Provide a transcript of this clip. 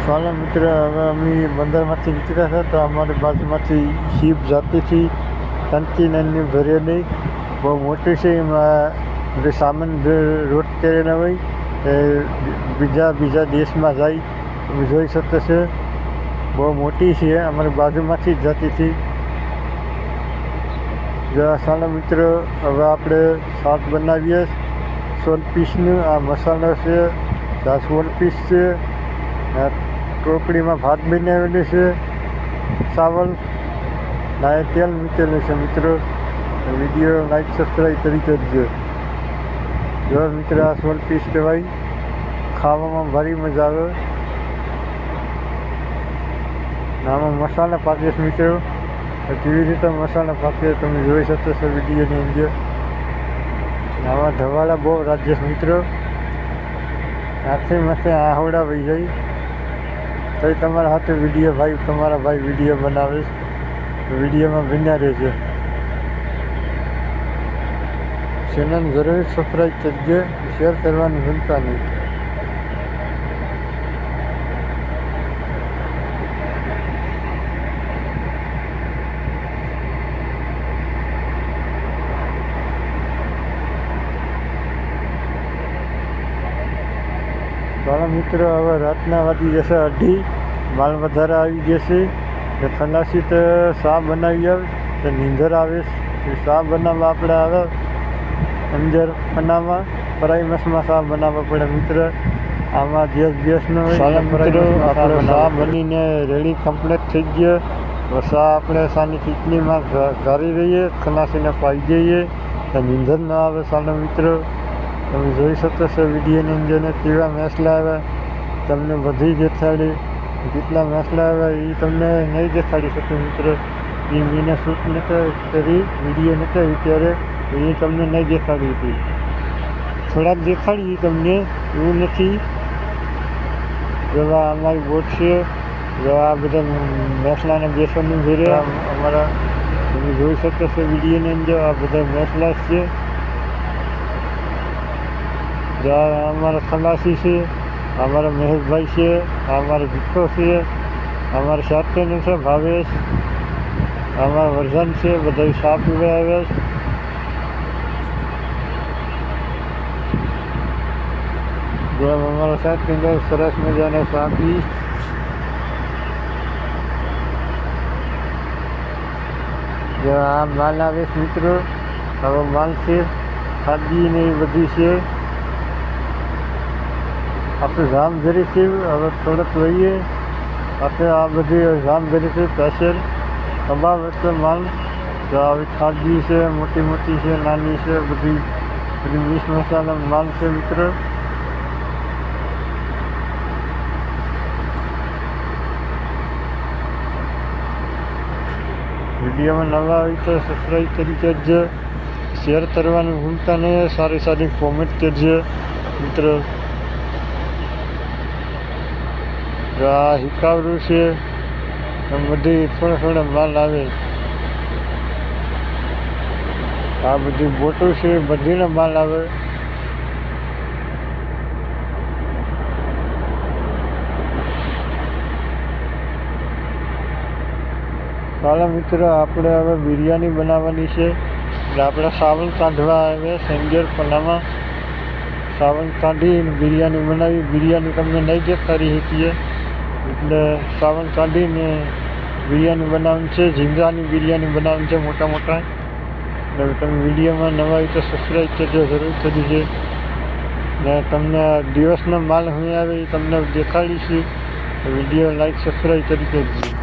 ચાલો મિત્ર, હવે અમે બંદરમાંથી નીકળ્યા હતા તો અમારી બાજુમાંથી શીપ જતી હતી કન્ટેનરની ભરેલી, બહુ મોટી છે. એમાં બધો સામાન રોડ કરેલા હોય એ બીજા દેશમાં જાય. તમે જોઈ શકો છો, બહુ મોટી છે, અમારી બાજુમાંથી જ જતી હતી. ચાલો મિત્રો, હવે આપણે શાક બનાવીએ. સોલપીસનું આ મસાલો છે, આ સોલપીસ છે, ટોપડીમાં ભાત બનાવેલું છે, ચાવલ ના તેલ મૂકેલું છે. મિત્રો, વિડીયો લાઈક સબસ્ક્રાઈબ કરી કરજો. જો મિત્ર, આ સોલપીસ કહેવાય, ખાવામાં ભારી મજા આવે. આમાં મસાલા પાકે છે મિત્રો, કેવી રીતે મસાલા પાકે તમે જોઈ શકો છો વિડીયોની અંદર. આમાં ધવાડા બહુ રાજ્ય છે મિત્રો, આખી માથે આહોડા વહી જાય તો તમારા હાથે તમારા ભાઈ વિડીયો બનાવે છે. વિડીયોમાં બન્યા રહેજો. ચેનલ જરૂર સબસ્ક્રાઈબ કરજો, શેર કરવાનું ભૂલતા નહીં. ચાલો મિત્રો, હવે રાતના વાગી જશે 2:30, માલ વધારે આવી જશે. ખલાસી તો શા બનાવી આવે તો નીંદર આવે. શા બનાવવા આપણે આવે અંદર બનાવવા ફ્રાઈ મસમાં શા બનાવવા પડે મિત્ર. આમાં ગેસનો હોય. મિત્રો, આપણે શા બનીને રેડી કમ્પ્લીટ થઈ ગયો. શા આપણે શાની ચટણીમાં ઘારી રહીએ, ખલાસીને પાઈ જઈએ તો નીંદર ન આવે. ચાલો મિત્રો, તમે જોઈ શકો છો વિડીયોની અંદર કેવા મસલા આવ્યા. તમને બધી દેખાડી, કેટલા મસલા આવ્યા એ તમને નહીં દેખાડી શકું મિત્રો. એ મેં શૂટ નથી કરી, વિડીયો નથી ત્યારે એ તમને નહીં દેખાડી હતી. થોડાક દેખાડી તમને, એવું નથી. જેવા અમારી બોટ છે, જેવા આ બધા મસલાના બેસનની ઘરે અમારા તમે જોઈ શકો છો વિડીયોની અંદર આ બધા મસલા છે. અમારા ખલાસી છે, અમારા મહેશભાઈ છે, અમારો ભીખો છે, અમારા સાથેનું છે ભાવેશ, અમારા વર્ઝન છે, બધા શા પીવા આવ્યા છે. જેમ અમારા સાથે સરસ મજાનો શા પી. આ માલ આવે છે મિત્રો, હવે માલ છે, ખાદી ને એ બધી છે. આપણે જામ ધરી છે, હવે થોડોક લઈએ. આપણે આ બધી જામ ધરી છે સ્પેશિયલ કબાબ એટલે માલ. આવી ખાદી છે, મોટી છે, નાની છે, બધી મિક્સ મસાલા માલ છે મિત્રો. વિડીયોમાં નવા આવી તો સબસ્ક્રાઈબ કરી કરજો, શેર કરવાનું ભૂલતા નહીં, સારી કોમેન્ટ કરજો મિત્રો. આ હિકાવરું છે, બધી થોડા માલ આવે. આ બધી બોટો છે, બધીનો માલ આવે. ચાલો મિત્રો, આપણે હવે બિરયાની બનાવવાની છે. એટલે આપણે ચાવલ કાઢવા આવે સેંગર પનામાં. ચાવલ કાઢીને બિરયાની બનાવી. બિરયાની તમને નહીં દેખાડી શકીએ એટલે ચાવલ કાઢીને બિરયાની બનાવવાની છે. ઝીંગાની બિરયાની બનાવવાની છે, મોટા. એટલે તમે વિડીયોમાં નવા હોય તો સબસ્ક્રાઈબ કરજો, જરૂર કરજો. ને તમને દિવસનો માલ હું આવે એ તમને દેખાડીશું. વિડીયો લાઈક સબસ્ક્રાઈબ કરી કરજો.